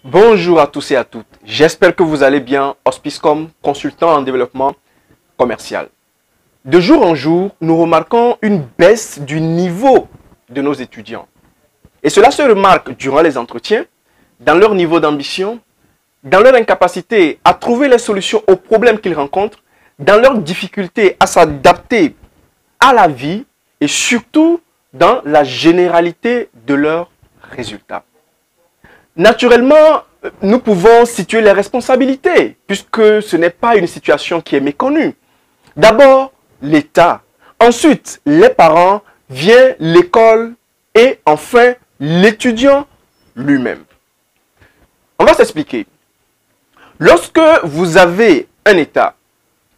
Bonjour à tous et à toutes. J'espère que vous allez bien. Hospicecom, consultant en développement commercial. De jour en jour, nous remarquons une baisse du niveau de nos étudiants. Et cela se remarque durant les entretiens, dans leur niveau d'ambition, dans leur incapacité à trouver les solutions aux problèmes qu'ils rencontrent, dans leur difficulté à s'adapter à la vie et surtout dans la généralité de leurs résultats. Naturellement, nous pouvons situer les responsabilités puisque ce n'est pas une situation qui est méconnue. D'abord, l'État. Ensuite, les parents, vient l'école et enfin, l'étudiant lui-même. On va s'expliquer. Lorsque vous avez un État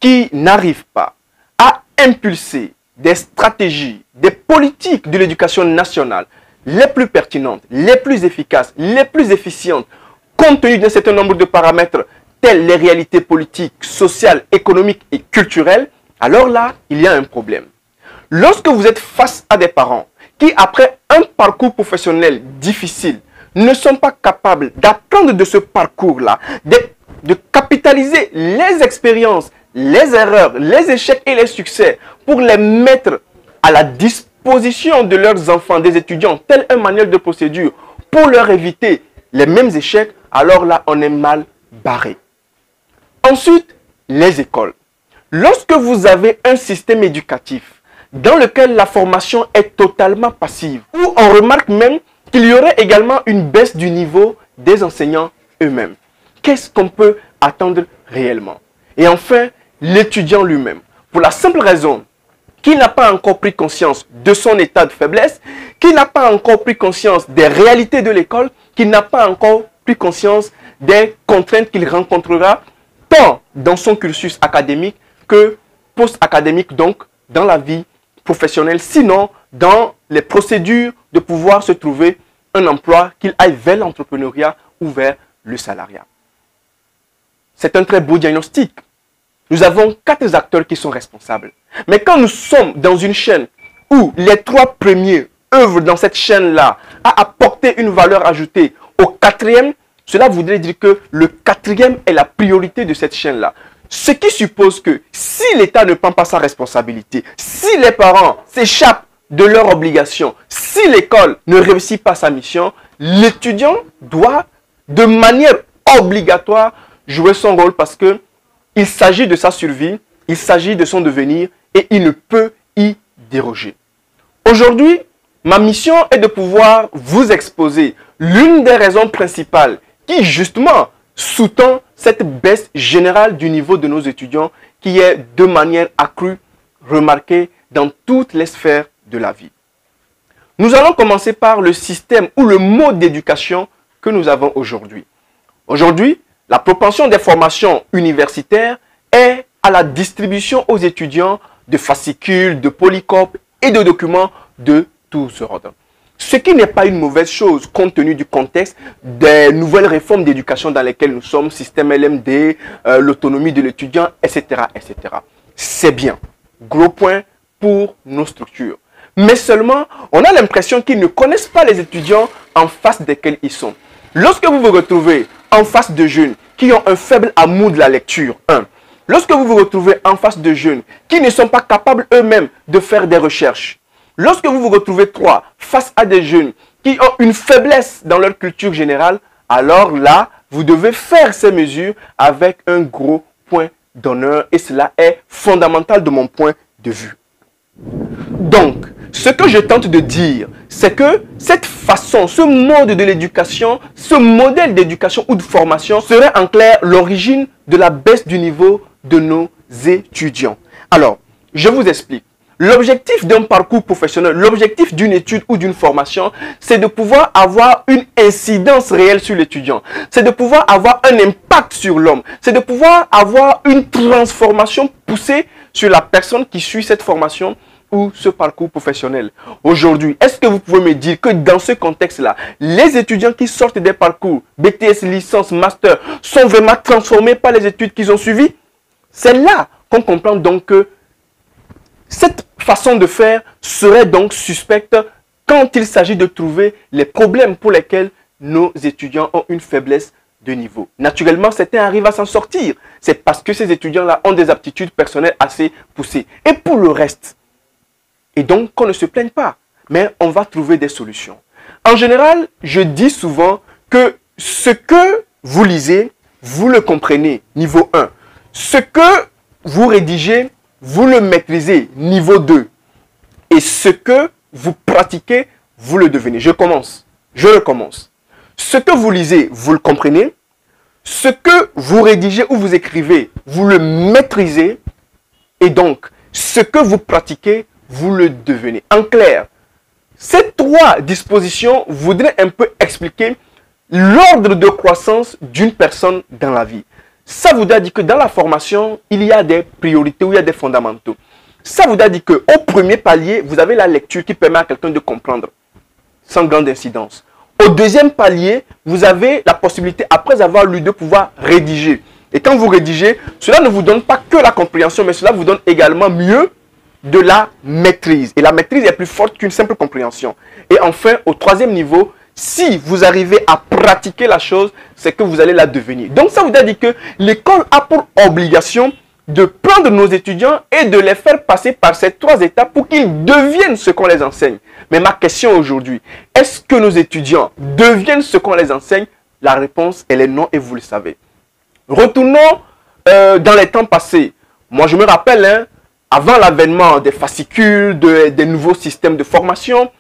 qui n'arrive pas à impulser des stratégies, des politiques de l'éducation nationale les plus pertinentes, les plus efficaces, les plus efficientes, compte tenu d'un certain nombre de paramètres tels les réalités politiques, sociales, économiques et culturelles, alors là, il y a un problème. Lorsque vous êtes face à des parents qui, après un parcours professionnel difficile, ne sont pas capables d'apprendre de ce parcours-là, de capitaliser les expériences, les erreurs, les échecs et les succès pour les mettre à la disposition de leurs enfants, des étudiants, tel un manuel de procédure pour leur éviter les mêmes échecs, alors là, on est mal barré. Ensuite, les écoles. Lorsque vous avez un système éducatif dans lequel la formation est totalement passive, où on remarque même qu'il y aurait également une baisse du niveau des enseignants eux-mêmes, qu'est-ce qu'on peut attendre réellement? Et enfin, l'étudiant lui-même. Pour la simple raison qu'il n'a pas encore pris conscience de son état de faiblesse, qu'il n'a pas encore pris conscience des réalités de l'école, qu'il n'a pas encore pris conscience des contraintes qu'il rencontrera tant dans son cursus académique que post-académique, donc dans la vie professionnelle, sinon dans les procédures de pouvoir se trouver un emploi, qu'il aille vers l'entrepreneuriat ou vers le salariat. C'est un très beau diagnostic. Nous avons 4 acteurs qui sont responsables. Mais quand nous sommes dans une chaîne où les 3 premiers œuvrent dans cette chaîne-là à apporter une valeur ajoutée au 4e, cela voudrait dire que le 4e est la priorité de cette chaîne-là. Ce qui suppose que si l'État ne prend pas sa responsabilité, si les parents s'échappent de leurs obligations, si l'école ne réussit pas sa mission, l'étudiant doit de manière obligatoire jouer son rôle parce que il s'agit de sa survie, il s'agit de son devenir et il ne peut y déroger. Aujourd'hui, ma mission est de pouvoir vous exposer l'une des raisons principales qui justement sous-tend cette baisse générale du niveau de nos étudiants qui est de manière accrue remarquée dans toutes les sphères de la vie. Nous allons commencer par le système ou le mode d'éducation que nous avons aujourd'hui. Aujourd'hui, la propension des formations universitaires est à la distribution aux étudiants de fascicules, de polycopes et de documents de tous ordres. Ce qui n'est pas une mauvaise chose compte tenu du contexte des nouvelles réformes d'éducation dans lesquelles nous sommes, système LMD, l'autonomie de l'étudiant, etc., etc. C'est bien. Gros point pour nos structures. Mais seulement, on a l'impression qu'ils ne connaissent pas les étudiants en face desquels ils sont. Lorsque vous vous retrouvez en face de jeunes qui ont un faible amour de la lecture, lorsque vous vous retrouvez en face de jeunes qui ne sont pas capables eux-mêmes de faire des recherches, lorsque vous vous retrouvez face à des jeunes qui ont une faiblesse dans leur culture générale, alors là, vous devez faire ces mesures avec un gros point d'honneur et cela est fondamental de mon point de vue. Donc, ce que je tente de dire, c'est que cette façon, ce mode de l'éducation, ce modèle d'éducation ou de formation serait en clair l'origine de la baisse du niveau de nos étudiants. Alors, je vous explique. L'objectif d'un parcours professionnel, l'objectif d'une étude ou d'une formation, c'est de pouvoir avoir une incidence réelle sur l'étudiant. C'est de pouvoir avoir un impact sur l'homme. C'est de pouvoir avoir une transformation poussée sur la personne qui suit cette formation ou ce parcours professionnel. Aujourd'hui, est-ce que vous pouvez me dire que dans ce contexte-là, les étudiants qui sortent des parcours BTS, licence, master, sont vraiment transformés par les études qu'ils ont suivies? C'est là qu'on comprend donc que cette façon de faire serait donc suspecte quand il s'agit de trouver les problèmes pour lesquels nos étudiants ont une faiblesse de niveau. Naturellement, certains arrivent à s'en sortir. C'est parce que ces étudiants-là ont des aptitudes personnelles assez poussées. Et pour le reste, et donc qu'on ne se plaigne pas, mais on va trouver des solutions. En général, je dis souvent que ce que vous lisez, vous le comprenez, niveau 1. Ce que vous rédigez, vous le maîtrisez, niveau 2. Et ce que vous pratiquez, vous le devenez. Je recommence. Ce que vous lisez, vous le comprenez. Ce que vous rédigez ou vous écrivez, vous le maîtrisez. Et donc, ce que vous pratiquez, vous le devenez. En clair, ces trois dispositions voudraient un peu expliquer l'ordre de croissance d'une personne dans la vie. Ça voudrait dire que dans la formation, il y a des priorités ou il y a des fondamentaux. Ça voudrait dire qu'au premier palier, vous avez la lecture qui permet à quelqu'un de comprendre sans grande incidence. Au deuxième palier, vous avez la possibilité, après avoir lu, de pouvoir rédiger. Et quand vous rédigez, cela ne vous donne pas que la compréhension, mais cela vous donne également mieux de la maîtrise. Et la maîtrise est plus forte qu'une simple compréhension. Et enfin, au troisième niveau, si vous arrivez à pratiquer la chose, c'est que vous allez la devenir. Donc ça veut dire que l'école a pour obligation de prendre nos étudiants et de les faire passer par ces trois étapes pour qu'ils deviennent ce qu'on les enseigne. Mais ma question aujourd'hui, est-ce que nos étudiants deviennent ce qu'on les enseigne? La réponse, elle est non et vous le savez. Retournons dans les temps passés. Moi, je me rappelle, hein, avant l'avènement des fascicules, des nouveaux systèmes de formation,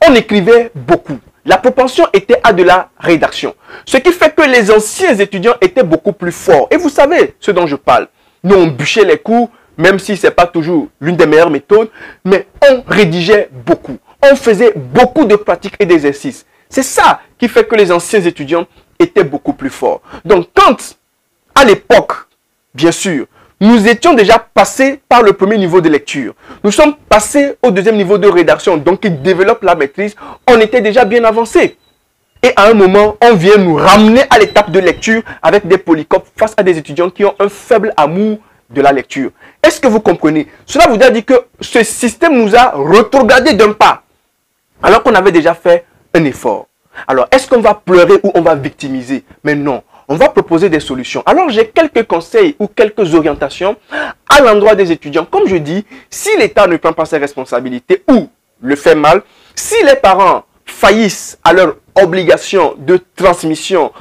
on écrivait beaucoup. La propension était à de la rédaction. Ce qui fait que les anciens étudiants étaient beaucoup plus forts. Et vous savez ce dont je parle. Nous, on bûchait les cours, même si ce n'est pas toujours l'une des meilleures méthodes, mais on rédigeait beaucoup. On faisait beaucoup de pratiques et d'exercices. C'est ça qui fait que les anciens étudiants étaient beaucoup plus forts. Donc, quand, à l'époque, bien sûr, nous étions déjà passés par le premier niveau de lecture. Nous sommes passés au deuxième niveau de rédaction, donc qui développe la maîtrise. On était déjà bien avancé. Et à un moment, on vient nous ramener à l'étape de lecture avec des polycopes face à des étudiants qui ont un faible amour de la lecture. Est-ce que vous comprenez? Cela voudrait dire que ce système nous a rétrogradé d'un pas, alors qu'on avait déjà fait un effort. Alors, est-ce qu'on va pleurer ou on va victimiser? Mais non, on va proposer des solutions. Alors, j'ai quelques conseils ou quelques orientations à l'endroit des étudiants. Comme je dis, si l'État ne prend pas ses responsabilités ou le fait mal, si les parents faillissent à leur obligation de transmission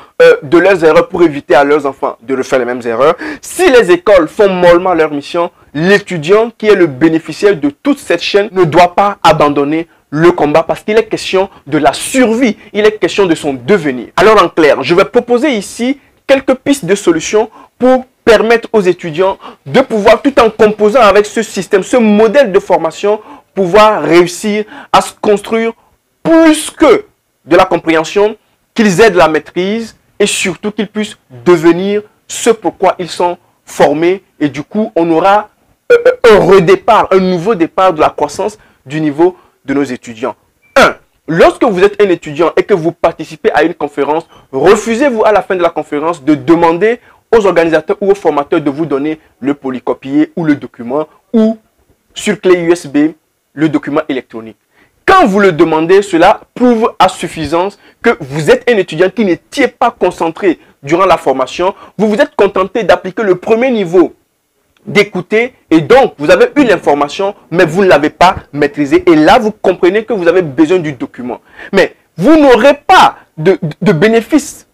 de leurs erreurs pour éviter à leurs enfants de refaire les mêmes erreurs, si les écoles font mollement leur mission, l'étudiant qui est le bénéficiaire de toute cette chaîne ne doit pas abandonner le combat parce qu'il est question de la survie, il est question de son devenir. Alors en clair, je vais proposer ici quelques pistes de solutions pour permettre aux étudiants de pouvoir, tout en composant avec ce système, ce modèle de formation, pouvoir réussir à se construire plus que de la compréhension, qu'ils aident la maîtrise et surtout qu'ils puissent devenir ce pourquoi ils sont formés. Et du coup, on aura un redépart, un nouveau départ de la croissance du niveau de nos étudiants. 1. Lorsque vous êtes un étudiant et que vous participez à une conférence, refusez-vous à la fin de la conférence de demander aux organisateurs ou aux formateurs de vous donner le polycopier ou le document ou sur clé USB le document électronique. Quand vous le demandez, cela prouve à suffisance que vous êtes un étudiant qui n'était pas concentré durant la formation. Vous vous êtes contenté d'appliquer le premier niveau, d'écouter, et donc vous avez eu l'information, mais vous ne l'avez pas maîtrisée. Et là, vous comprenez que vous avez besoin du document. Mais vous n'aurez pas de bénéfice,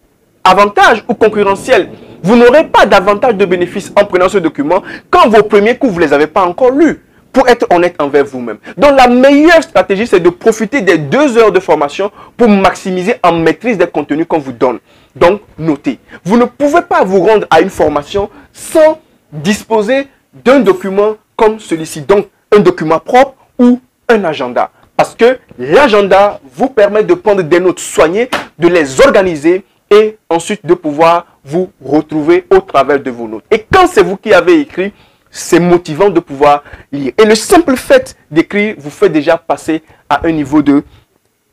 avantage ou concurrentiel. Vous n'aurez pas davantage de bénéfices en prenant ce document quand vos premiers cours, vous ne les avez pas encore lus. Pour être honnête envers vous-même. Donc la meilleure stratégie, c'est de profiter des 2 heures de formation pour maximiser en maîtrise des contenus qu'on vous donne. Donc, notez. Vous ne pouvez pas vous rendre à une formation sans disposer d'un document comme celui-ci. Donc, un document propre ou un agenda. Parce que l'agenda vous permet de prendre des notes soignées, de les organiser et ensuite de pouvoir vous retrouver au travers de vos notes. Et quand c'est vous qui avez écrit, c'est motivant de pouvoir lire. Et le simple fait d'écrire vous fait déjà passer à un niveau de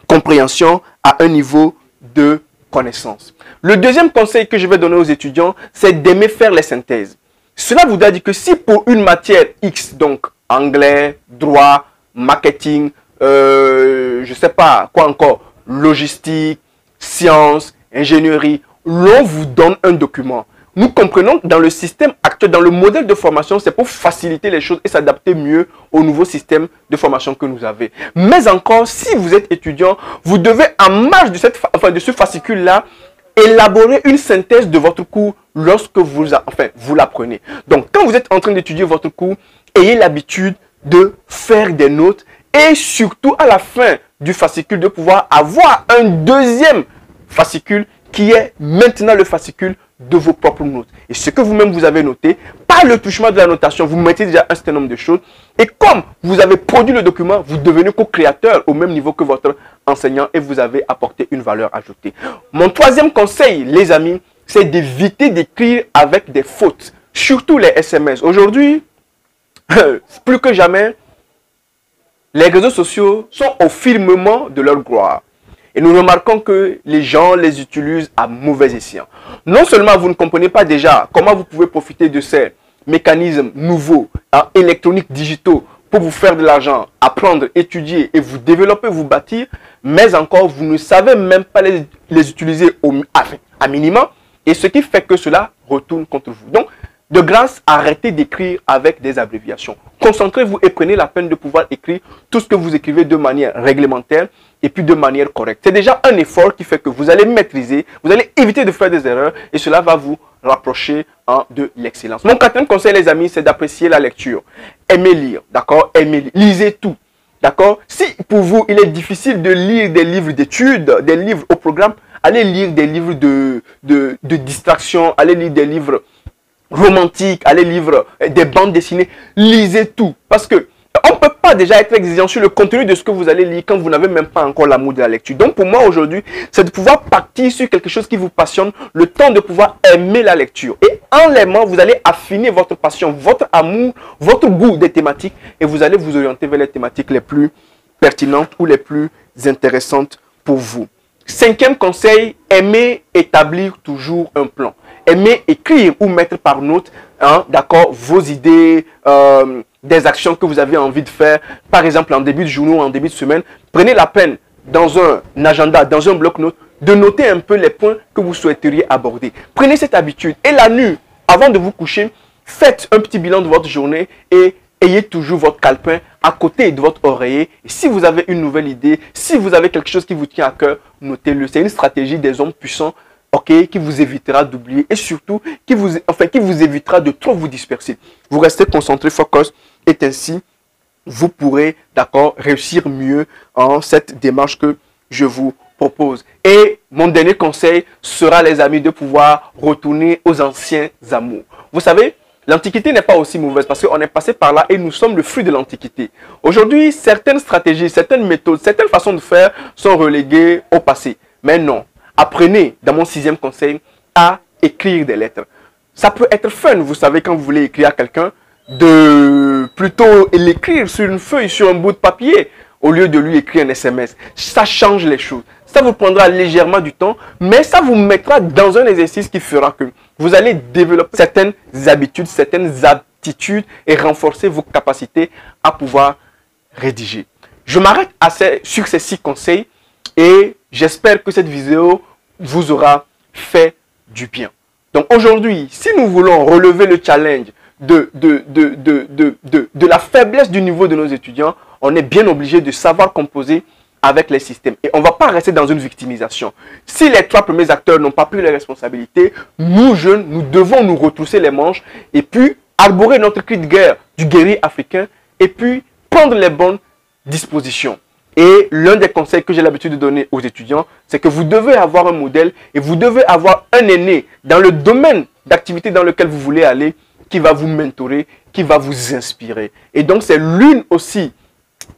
compréhension, à un niveau de connaissance. Le deuxième conseil que je vais donner aux étudiants, c'est d'aimer faire les synthèses. Cela voudrait dire que si pour une matière X, donc anglais, droit, marketing, je ne sais pas quoi encore, logistique, sciences, ingénierie, l'on vous donne un document. Nous comprenons que dans le système actuel, dans le modèle de formation, c'est pour faciliter les choses et s'adapter mieux au nouveau système de formation que nous avons. Mais encore, si vous êtes étudiant, vous devez, en marge de ce fascicule-là, élaborer une synthèse de votre cours lorsque vous l'apprenez. Donc, quand vous êtes en train d'étudier votre cours, ayez l'habitude de faire des notes et surtout à la fin du fascicule de pouvoir avoir un deuxième fascicule qui est maintenant le fascicule de vos propres notes. Et ce que vous-même vous avez noté, par le truchement de la notation, vous mettez déjà un certain nombre de choses. Et comme vous avez produit le document, vous devenez co-créateur au même niveau que votre enseignant et vous avez apporté une valeur ajoutée. Mon troisième conseil, les amis, c'est d'éviter d'écrire avec des fautes. Surtout les SMS. Aujourd'hui, plus que jamais, les réseaux sociaux sont au firmament de leur gloire. Et nous remarquons que les gens les utilisent à mauvais escient. Non seulement vous ne comprenez pas déjà comment vous pouvez profiter de ces mécanismes nouveaux, électroniques, digitaux, pour vous faire de l'argent, apprendre, étudier et vous développer, vous bâtir, mais encore vous ne savez même pas les utiliser à minima, et ce qui fait que cela retourne contre vous. Donc, de grâce, arrêtez d'écrire avec des abréviations. Concentrez-vous et prenez la peine de pouvoir écrire tout ce que vous écrivez de manière réglementaire et puis de manière correcte. C'est déjà un effort qui fait que vous allez maîtriser, vous allez éviter de faire des erreurs et cela va vous rapprocher de l'excellence. Mon quatrième conseil, les amis, c'est d'apprécier la lecture. Aimez lire, d'accord? Aimez lire. Lisez tout, d'accord? Si pour vous, il est difficile de lire des livres d'études, des livres au programme, allez lire des livres de distraction, allez lire des livres romantique, allez lire des bandes dessinées, lisez tout. Parce que on ne peut pas déjà être exigeant sur le contenu de ce que vous allez lire quand vous n'avez même pas encore l'amour de la lecture. Donc pour moi aujourd'hui, c'est de pouvoir partir sur quelque chose qui vous passionne, le temps de pouvoir aimer la lecture. Et en l'aimant, vous allez affiner votre passion, votre amour, votre goût des thématiques et vous allez vous orienter vers les thématiques les plus pertinentes ou les plus intéressantes pour vous. Cinquième conseil, aimez établir toujours un plan. Aimez écrire ou mettre par note, d'accord, vos idées, des actions que vous avez envie de faire. Par exemple, en début de journée ou en début de semaine, prenez la peine dans un agenda, dans un bloc-notes, de noter un peu les points que vous souhaiteriez aborder. Prenez cette habitude et la nuit, avant de vous coucher, faites un petit bilan de votre journée et ayez toujours votre calepin à côté de votre oreiller. Et si vous avez une nouvelle idée, si vous avez quelque chose qui vous tient à cœur, notez-le. C'est une stratégie des hommes puissants, ok, qui vous évitera d'oublier et surtout qui vous évitera de trop vous disperser. Vous restez concentré, focus, et ainsi vous pourrez, d'accord, réussir mieux en cette démarche que je vous propose. Et mon dernier conseil sera, les amis, de pouvoir retourner aux anciens amours. Vous savez, l'Antiquité n'est pas aussi mauvaise parce qu'on est passé par là et nous sommes le fruit de l'Antiquité. Aujourd'hui, certaines stratégies, certaines méthodes, certaines façons de faire sont reléguées au passé. Mais non, apprenez, dans mon sixième conseil, à écrire des lettres. Ça peut être fun, vous savez, quand vous voulez écrire à quelqu'un, de plutôt l'écrire sur une feuille, sur un bout de papier, au lieu de lui écrire un SMS. Ça change les choses. Ça vous prendra légèrement du temps, mais ça vous mettra dans un exercice qui fera que vous allez développer certaines habitudes, certaines aptitudes et renforcer vos capacités à pouvoir rédiger. Je m'arrête sur ces 6 conseils et j'espère que cette vidéo vous aura fait du bien. Donc aujourd'hui, si nous voulons relever le challenge de la faiblesse du niveau de nos étudiants, on est bien obligé de savoir composer avec les systèmes. Et on ne va pas rester dans une victimisation. Si les 3 premiers acteurs n'ont pas pris les responsabilités, nous jeunes, nous devons nous retrousser les manches et puis arborer notre cri de guerre du guerrier africain et puis prendre les bonnes dispositions. Et l'un des conseils que j'ai l'habitude de donner aux étudiants, c'est que vous devez avoir un modèle et vous devez avoir un aîné dans le domaine d'activité dans lequel vous voulez aller qui va vous mentorer, qui va vous inspirer. Et donc, c'est l'une aussi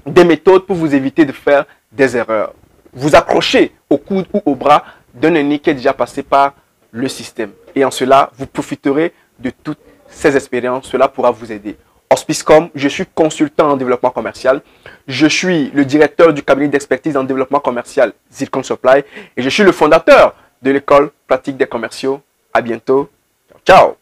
des méthodes pour vous éviter de faire des erreurs. Vous accrochez au coude ou au bras d'un aîné qui est déjà passé par le système. Et en cela, vous profiterez de toutes ces expériences. Cela pourra vous aider. Hospicecom, je suis consultant en développement commercial. Je suis le directeur du cabinet d'expertise en développement commercial Zircon Supply. Et je suis le fondateur de l'école pratique des commerciaux. À bientôt. Ciao.